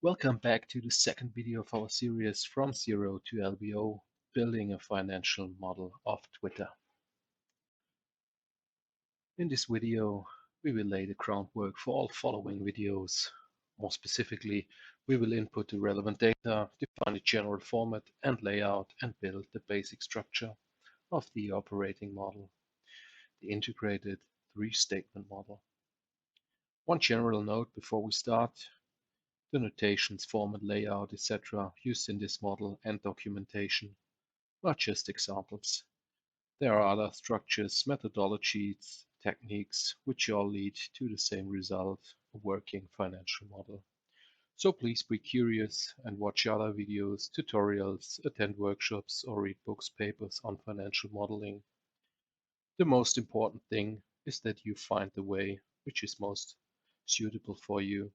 Welcome back to the second video of our series From Zero to LBO, Building a Financial Model of Twitter. In this video, we will lay the groundwork for all following videos. More specifically, we will input the relevant data, define the general format and layout, and build the basic structure of the operating model, the integrated three-statement model. One general note before we start. The notations, format, layout, etc. used in this model and documentation are just examples. There are other structures, methodologies, techniques, which all lead to the same result, a working financial model. So please be curious and watch other videos, tutorials, attend workshops, or read books, papers on financial modeling. The most important thing is that you find the way which is most suitable for you.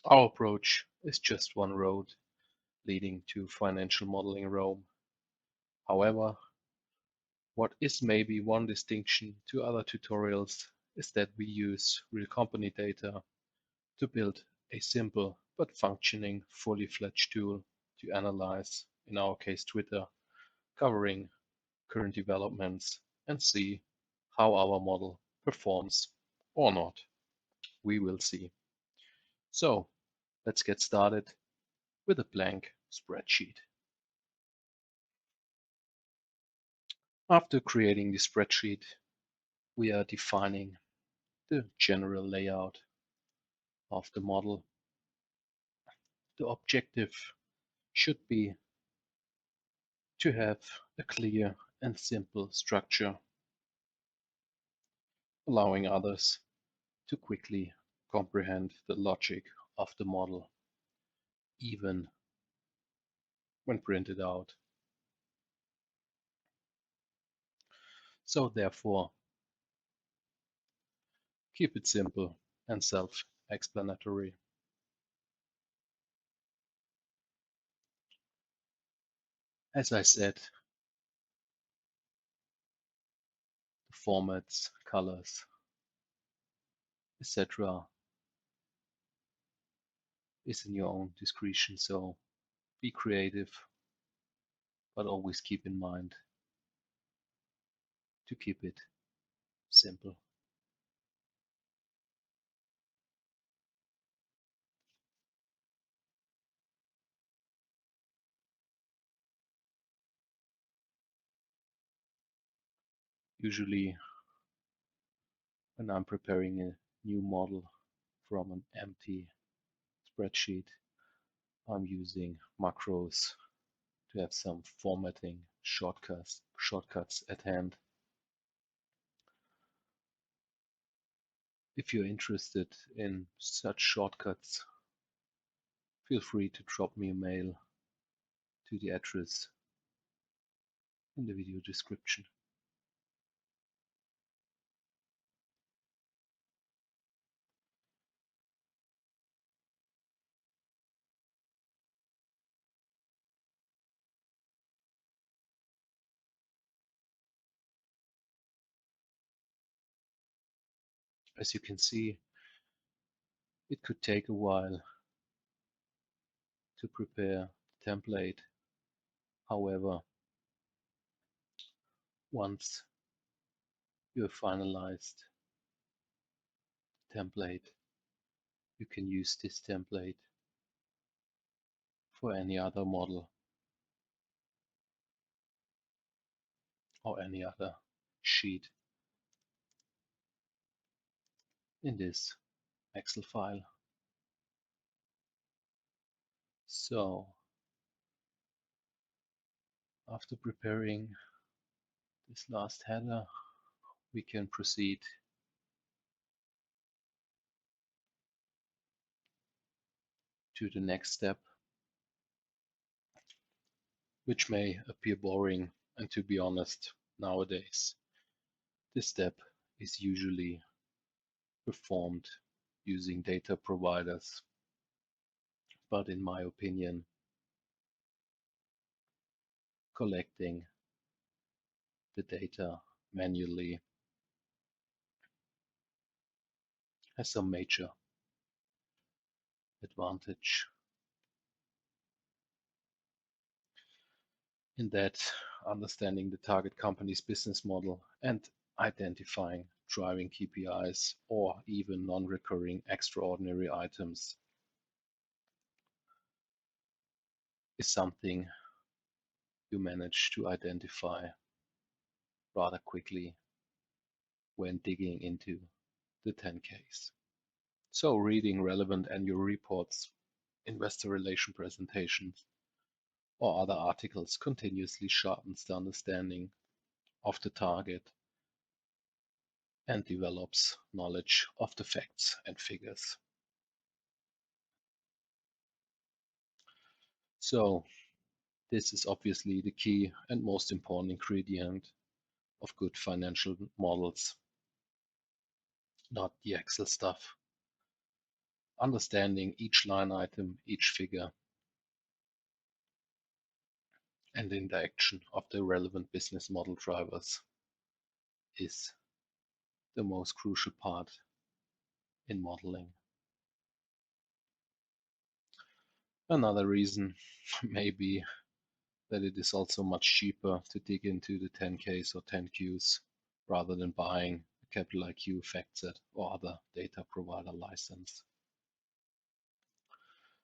Our approach is just one road leading to financial modeling Rome. However, what is maybe one distinction to other tutorials is that we use real company data to build a simple but functioning, fully fledged tool to analyze, in our case Twitter, covering current developments and see how our model performs or not. We will see. So let's get started with a blank spreadsheet. After creating the spreadsheet, we are defining the general layout of the model. The objective should be to have a clear and simple structure, allowing others to quickly comprehend the logic of the model, even when printed out. So therefore, keep it simple and self-explanatory. As I said, the formats, colors, etc. is in your own discretion, so be creative, but always keep in mind to keep it simple. Usually, when I'm preparing a new model from an empty spreadsheet, I'm using macros to have some formatting shortcuts at hand. If you're interested in such shortcuts, feel free to drop me a mail to the address in the video description. As you can see, it could take a while to prepare the template. However, once you have finalized the template, you can use this template for any other model or any other sheet in this Excel file. So after preparing this last header, we can proceed to the next step, which may appear boring, and to be honest, nowadays, this step is usually performed using data providers. But in my opinion, collecting the data manually has some major advantage in that understanding the target company's business model and identifying driving KPIs or even non-recurring extraordinary items is something you manage to identify rather quickly when digging into the 10Ks. So reading relevant annual reports, investor relation presentations, or other articles continuously sharpens the understanding of the target and develops knowledge of the facts and figures. So this is obviously the key and most important ingredient of good financial models, not the Excel stuff. Understanding each line item, each figure, and the interaction of the relevant business model drivers is the most crucial part in modeling. Another reason may be that it is also much cheaper to dig into the 10Ks or 10Qs rather than buying a Capital IQ FactSet or other data provider license.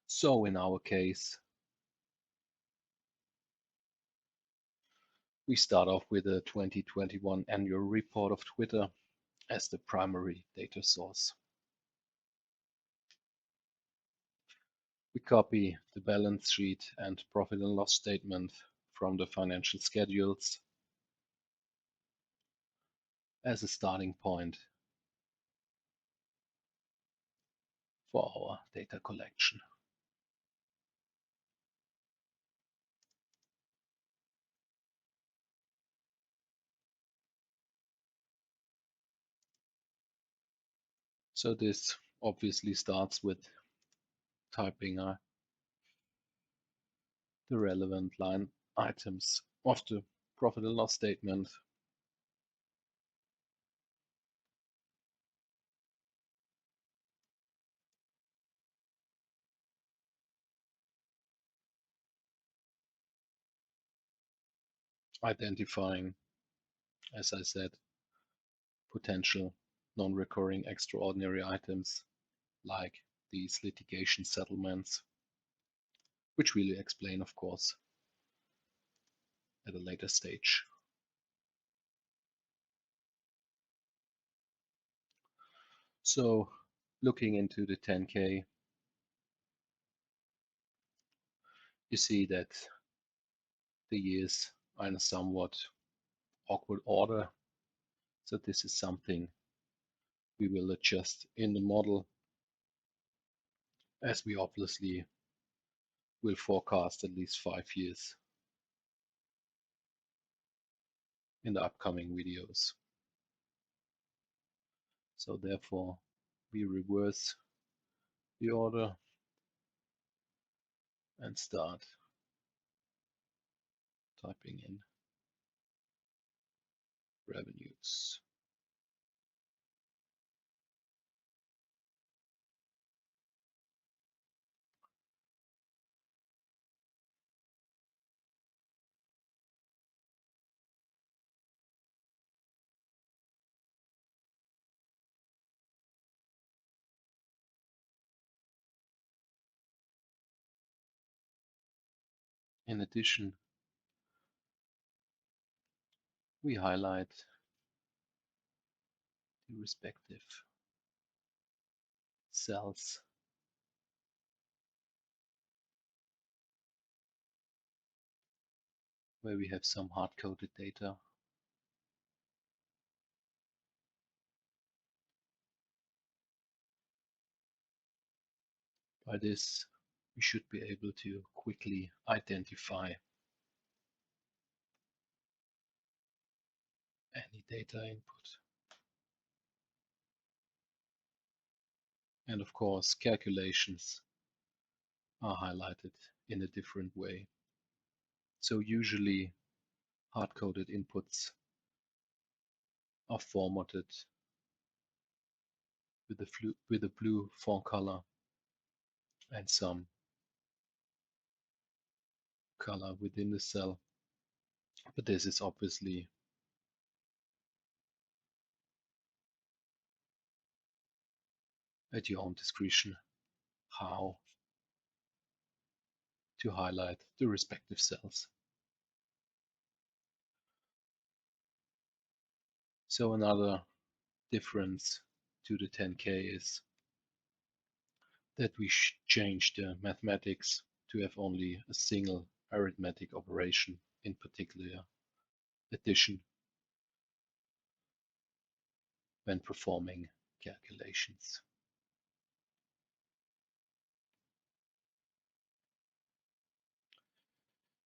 So in our case, we start off with a 2021 annual report of Twitter as the primary data source. We copy the balance sheet and profit and loss statement from the financial schedules as a starting point for our data collection. So this obviously starts with typing the relevant line items of the profit and loss statement, identifying, as I said, potential non-recurring extraordinary items like these litigation settlements, which we'll explain, of course, at a later stage. So looking into the 10K, you see that the years are in a somewhat awkward order. So this is something we will adjust in the model, as we obviously will forecast at least 5 years in the upcoming videos. So therefore, we reverse the order and start typing in revenues. In addition, we highlight the respective cells where we have some hard-coded data. By this, we should be able to quickly identify any data input. And of course, calculations are highlighted in a different way. So usually hard-coded inputs are formatted with a blue font color, and some color within the cell. But this is obviously at your own discretion how to highlight the respective cells. So another difference to the 10K is that we change the mathematics to have only a single arithmetic operation, in particular addition, when performing calculations.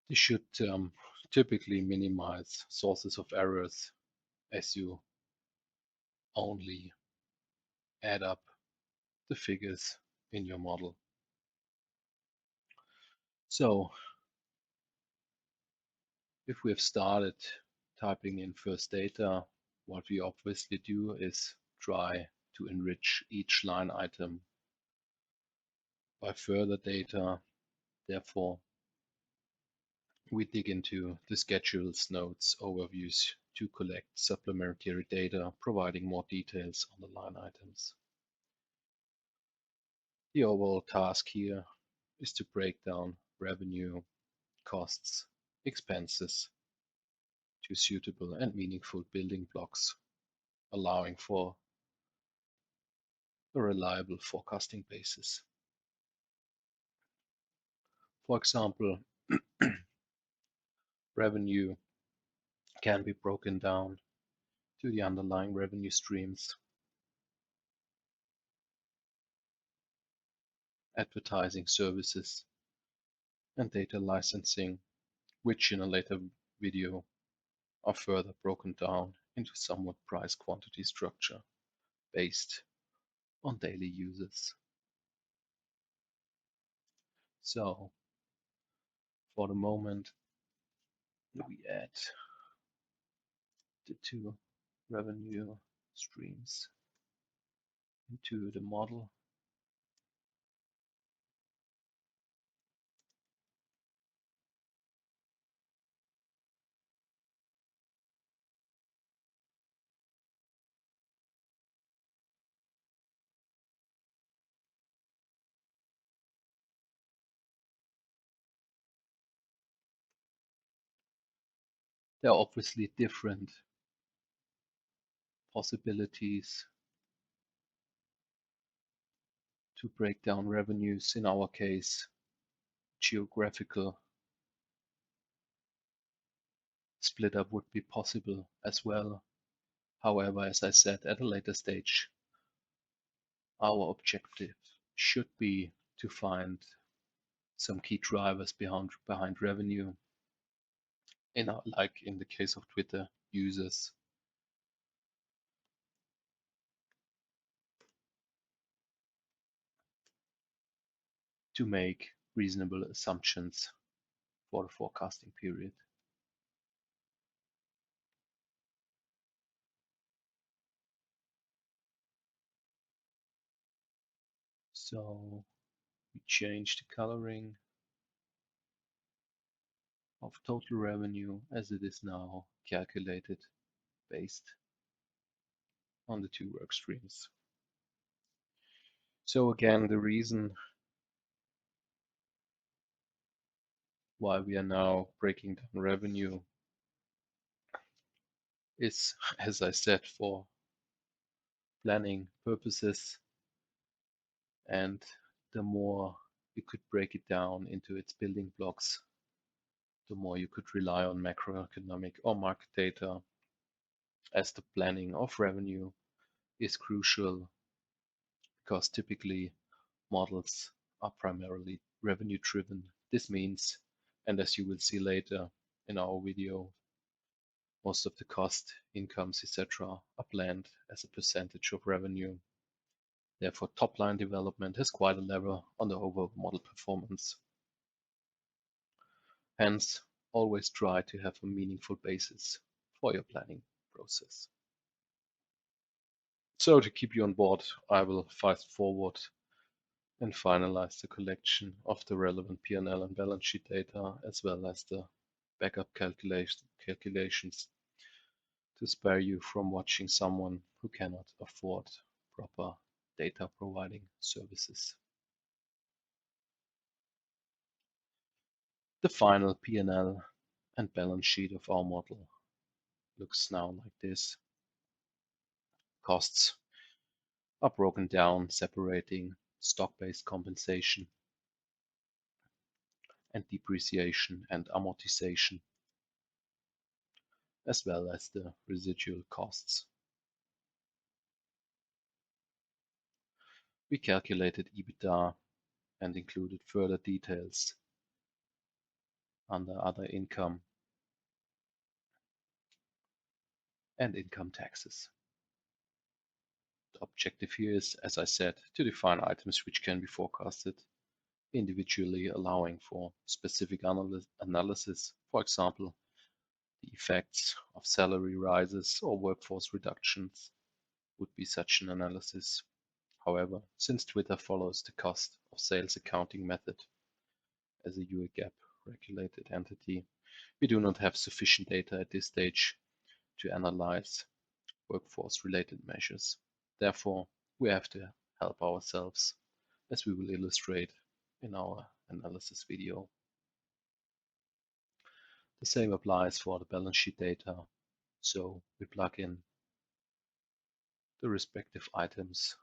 This should typically minimize sources of errors as you only add up the figures in your model. So if we have started typing in first data, what we obviously do is try to enrich each line item by further data. Therefore, we dig into the schedules, notes, overviews to collect supplementary data, providing more details on the line items. The overall task here is to break down revenue, costs, expenses to suitable and meaningful building blocks, allowing for a reliable forecasting basis. For example, revenue can be broken down to the underlying revenue streams, advertising services, and data licensing, which in a later video are further broken down into somewhat price quantity structure based on daily uses. So for the moment, we add the two revenue streams into the model. There are obviously different possibilities to break down revenues. In our case, geographical split up would be possible as well. However, as I said at a later stage, our objective should be to find some key drivers behind revenue, like in the case of Twitter, users, to make reasonable assumptions for the forecasting period. So we change the coloring of total revenue as it is now calculated based on the two work streams. So again, the reason why we are now breaking down revenue is, as I said, for planning purposes, and the more you could break it down into its building blocks, the more you could rely on macroeconomic or market data, as the planning of revenue is crucial because typically models are primarily revenue driven. This means, and as you will see later in our video, most of the cost, incomes, etc. are planned as a percentage of revenue. Therefore, top-line development has quite a lever on the overall model performance. Hence, always try to have a meaningful basis for your planning process. So to keep you on board, I will fast forward and finalize the collection of the relevant P&L and balance sheet data, as well as the backup calculations to spare you from watching someone who cannot afford proper data providing services. The final P&L and balance sheet of our model looks now like this. Costs are broken down, separating stock-based compensation and depreciation and amortization, as well as the residual costs. We calculated EBITDA and included further details under other income and income taxes. The objective here is, as I said, to define items which can be forecasted individually, allowing for specific analysis. For example, the effects of salary rises or workforce reductions would be such an analysis. However, since Twitter follows the cost of sales accounting method as a US GAAP regulated entity, we do not have sufficient data at this stage to analyze workforce-related measures. Therefore, we have to help ourselves, as we will illustrate in our analysis video. The same applies for the balance sheet data, so we plug in the respective items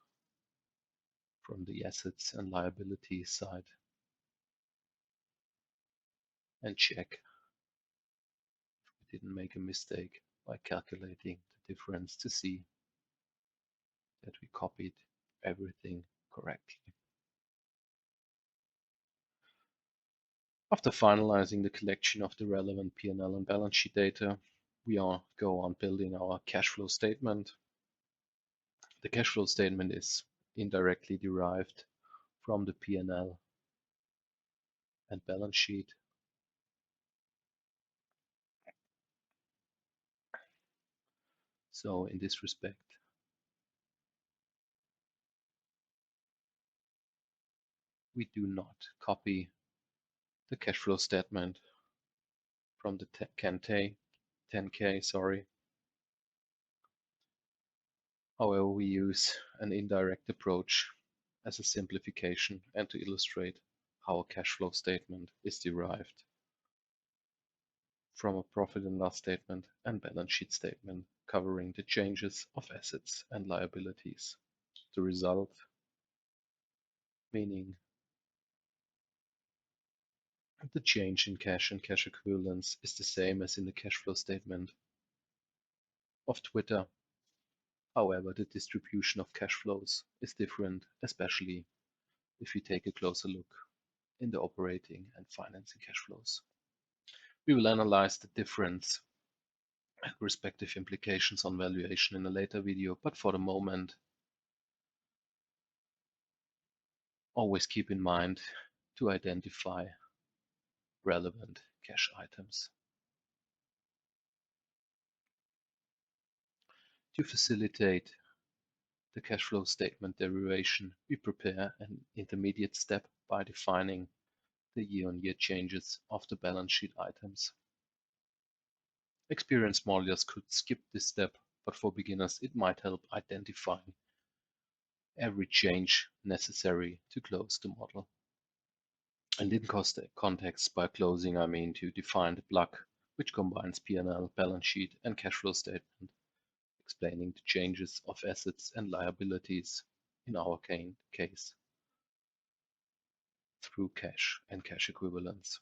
from the assets and liabilities side and check if we didn't make a mistake by calculating the difference to see that we copied everything correctly. After finalizing the collection of the relevant P&L and balance sheet data, we go on building our cash flow statement. The cash flow statement is indirectly derived from the P&L and balance sheet. So in this respect, we do not copy the cash flow statement from the 10K, sorry. However, we use an indirect approach as a simplification and to illustrate how a cash flow statement is derived from a profit and loss statement and balance sheet statement covering the changes of assets and liabilities. The result, meaning the change in cash and cash equivalents, is the same as in the cash flow statement of Twitter. However, the distribution of cash flows is different, especially if we take a closer look in the operating and financing cash flows. We will analyze the difference and respective implications on valuation in a later video, but for the moment, always keep in mind to identify relevant cash items. To facilitate the cash flow statement derivation, we prepare an intermediate step by defining the year-on-year changes of the balance sheet items. Experienced modelers could skip this step, but for beginners it might help identifying every change necessary to close the model. And in context, by closing I mean to define the block which combines P&L, balance sheet and cash flow statement, explaining the changes of assets and liabilities in our case through cash and cash equivalents.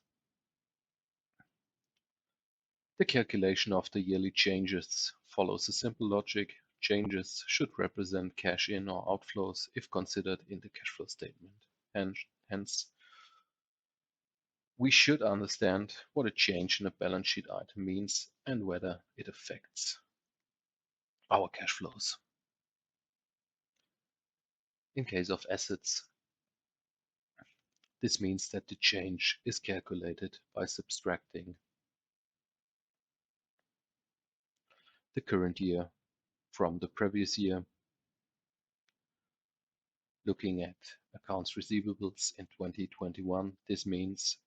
The calculation of the yearly changes follows a simple logic. Changes should represent cash in or outflows if considered in the cash flow statement. Hence, we should understand what a change in a balance sheet item means and whether it affects our cash flows. In case of assets, this means that the change is calculated by subtracting the current year from the previous year, looking at accounts receivables in 2021, this means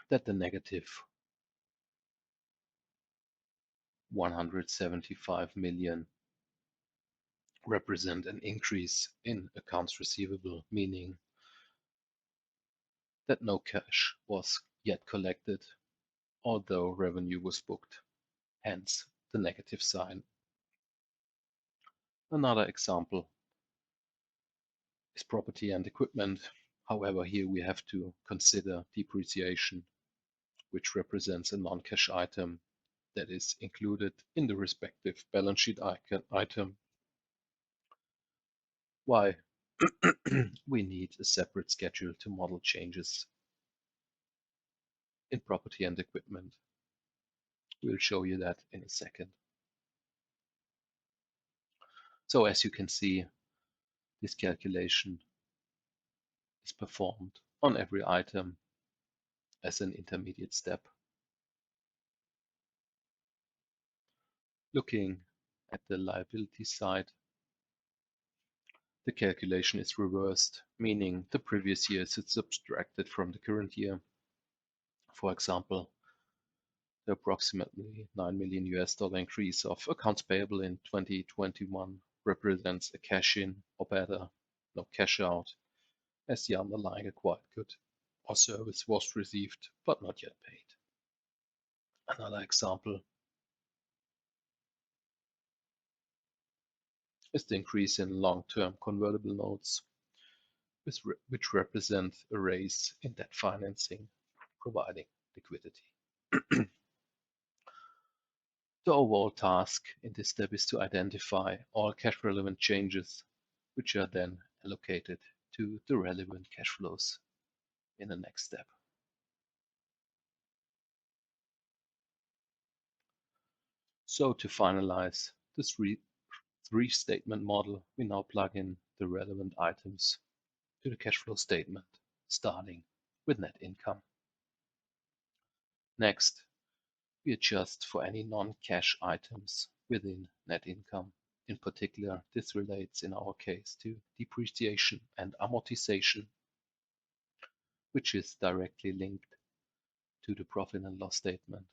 that the negative 175 million represent an increase in accounts receivable, meaning that no cash was yet collected, although revenue was booked, hence the negative sign. Another example is property and equipment. However, here we have to consider depreciation, which represents a non-cash item that is included in the respective balance sheet item. Why? We need a separate schedule to model changes in property and equipment. We'll show you that in a second. So as you can see, this calculation is performed on every item as an intermediate step. Looking at the liability side, the calculation is reversed, meaning the previous year is subtracted from the current year. For example, the approximately $9 million increase of accounts payable in 2021 represents a cash in, or better, no cash out, as the underlying acquired good or service was received but not yet paid. Another example is the increase in long-term convertible notes, which represent a raise in debt financing, providing liquidity. The overall task in this step is to identify all cash-relevant changes, which are then allocated to the relevant cash flows in the next step. So to finalize this three-statement model, we now plug in the relevant items to the cash flow statement, starting with net income. Next, we adjust for any non-cash items within net income. In particular, this relates in our case to depreciation and amortization, which is directly linked to the profit and loss statement.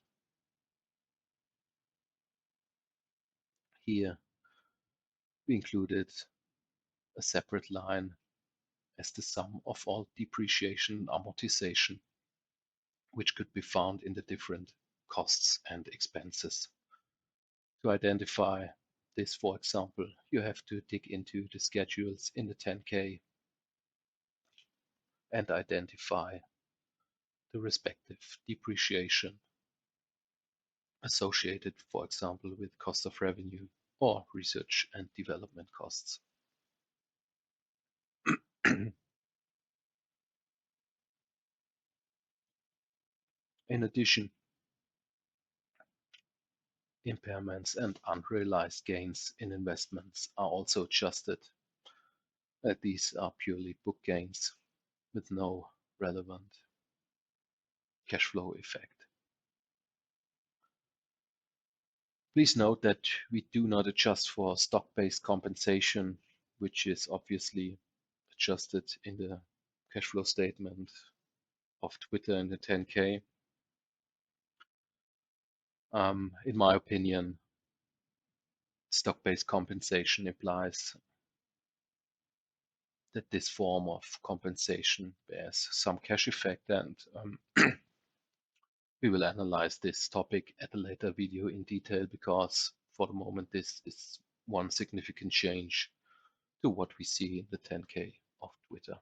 Here, we included a separate line as the sum of all depreciation and amortization, which could be found in the different costs and expenses. To identify this, for example, you have to dig into the schedules in the 10K and identify the respective depreciation associated, for example, with cost of revenue or research and development costs. In addition, impairments and unrealized gains in investments are also adjusted. These are purely book gains with no relevant cash flow effect. Please note that we do not adjust for stock-based compensation, which is obviously adjusted in the cash flow statement of Twitter in the 10K. In my opinion, stock-based compensation implies that this form of compensation bears some cash effect, and we will analyze this topic at a later video in detail, because for the moment this is one significant change to what we see in the 10K of Twitter.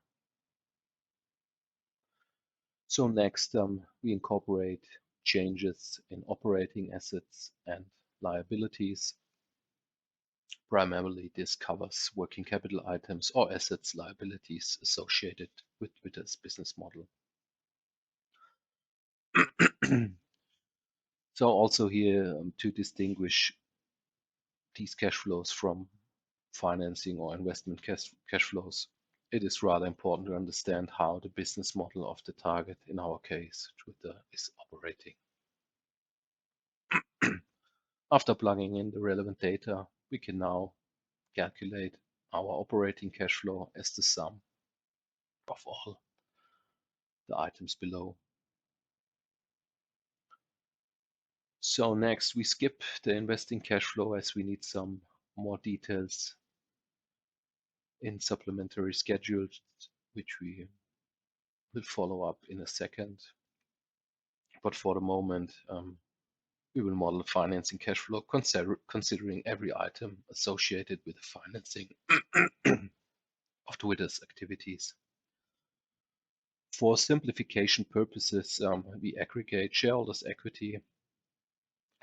So next, we incorporate changes in operating assets and liabilities. Primarily, this covers working capital items or assets liabilities associated with Twitter's business model. So also here, to distinguish these cash flows from financing or investment cash flows, it is rather important to understand how the business model of the target, in our case, Twitter, is operating. After plugging in the relevant data, we can now calculate our operating cash flow as the sum of all the items below. So next we skip the investing cash flow as we need some more details in supplementary schedules, which we will follow up in a second. But for the moment, we will model financing cash flow considering every item associated with the financing of Twitter's activities. For simplification purposes, we aggregate shareholders' equity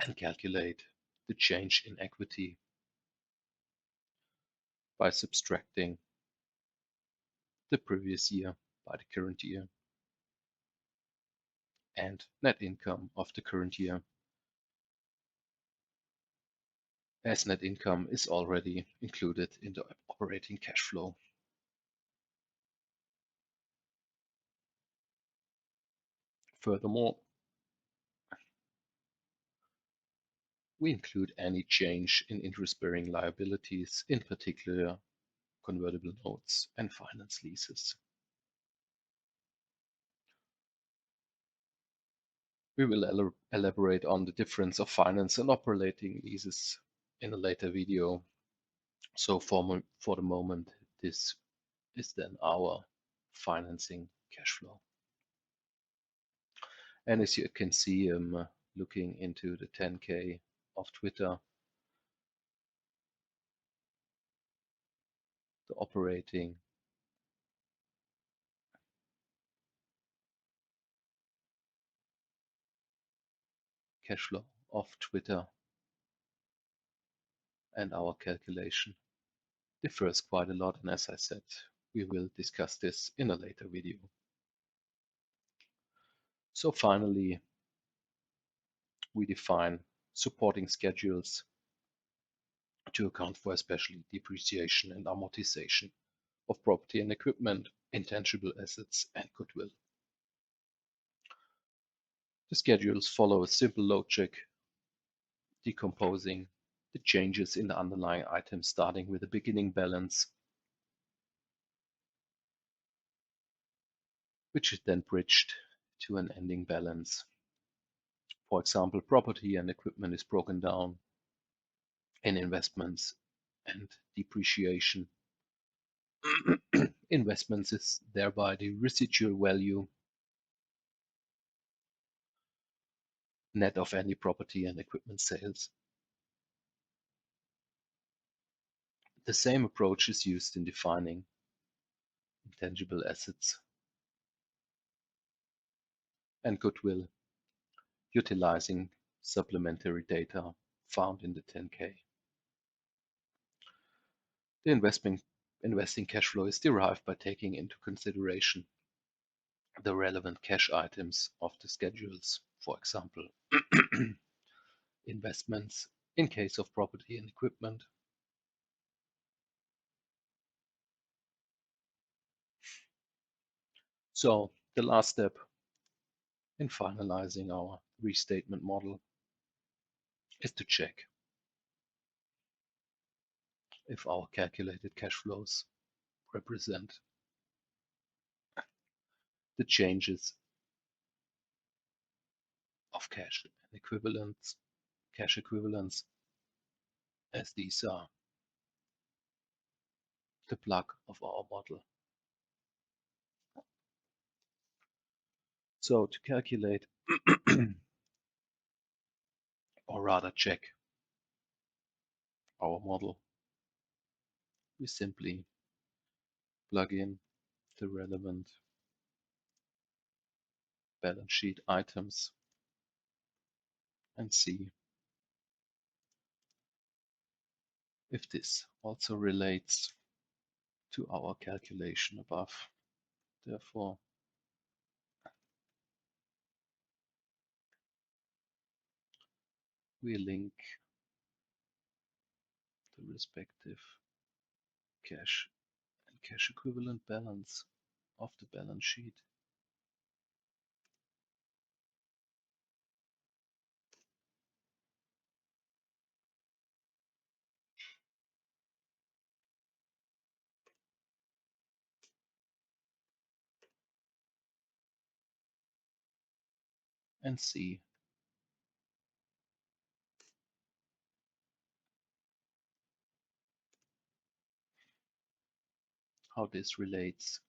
and calculate the change in equity by subtracting the previous year by the current year and net income of the current year, as net income is already included in the operating cash flow. Furthermore, we include any change in interest-bearing liabilities, in particular convertible notes and finance leases. We will elaborate on the difference of finance and operating leases in a later video. So for the moment, this is then our financing cash flow. And as you can see, looking into the 10K of Twitter, the operating cash flow of Twitter and our calculation differs quite a lot. And as I said, we will discuss this in a later video. So finally, we define supporting schedules to account for especially depreciation and amortization of property and equipment, intangible assets, and goodwill. The schedules follow a simple logic, decomposing the changes in the underlying items, starting with a beginning balance, which is then bridged to an ending balance. For example, property and equipment is broken down in investments and depreciation. Investments is thereby the residual value net of any property and equipment sales. The same approach is used in defining intangible assets and goodwill, utilizing supplementary data found in the 10K. The investing cash flow is derived by taking into consideration the relevant cash items of the schedules, for example, investments in case of property and equipment. So the last step in finalizing our restatement model is to check if our calculated cash flows represent the changes of cash equivalents, as these are the plug of our model. So to calculate, or rather check our model, we simply plug in the relevant balance sheet items and see if this also relates to our calculation above. Therefore, we link the respective cash and cash equivalent balance of the balance sheet and see how this relates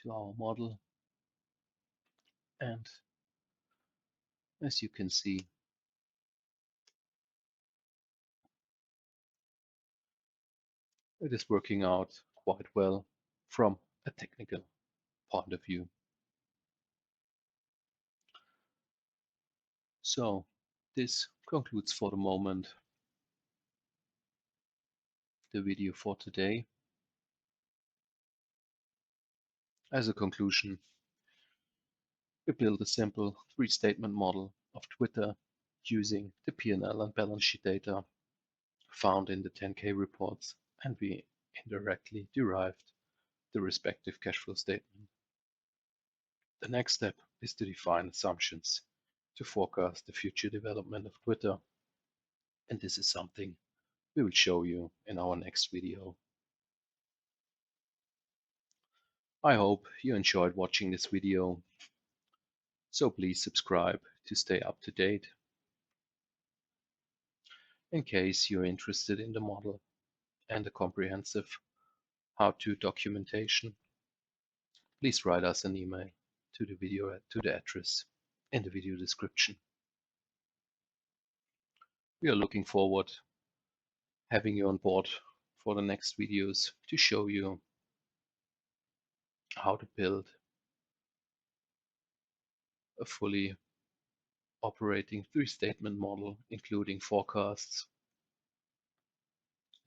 to our model. And as you can see, it is working out quite well from a technical point of view. So this concludes for the moment the video for today. As a conclusion, we built a simple three-statement model of Twitter using the P&L and balance sheet data found in the 10K reports, and we indirectly derived the respective cash flow statement. The next step is to define assumptions to forecast the future development of Twitter, and this is something we will show you in our next video. I hope you enjoyed watching this video, so please subscribe to stay up to date. In case you're interested in the model and the comprehensive how-to documentation, please write us an email to the address in the video description. We are looking forward having you on board for the next videos to show you how to build a fully operating three-statement model, including forecasts,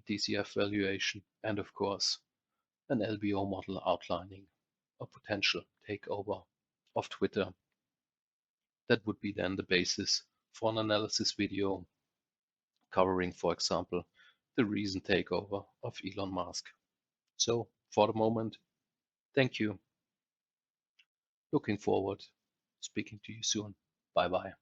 DCF valuation, and of course, an LBO model outlining a potential takeover of Twitter. That would be then the basis for an analysis video covering, for example, the recent takeover of Elon Musk. So for the moment, thank you. Looking forward to speaking to you soon. Bye bye.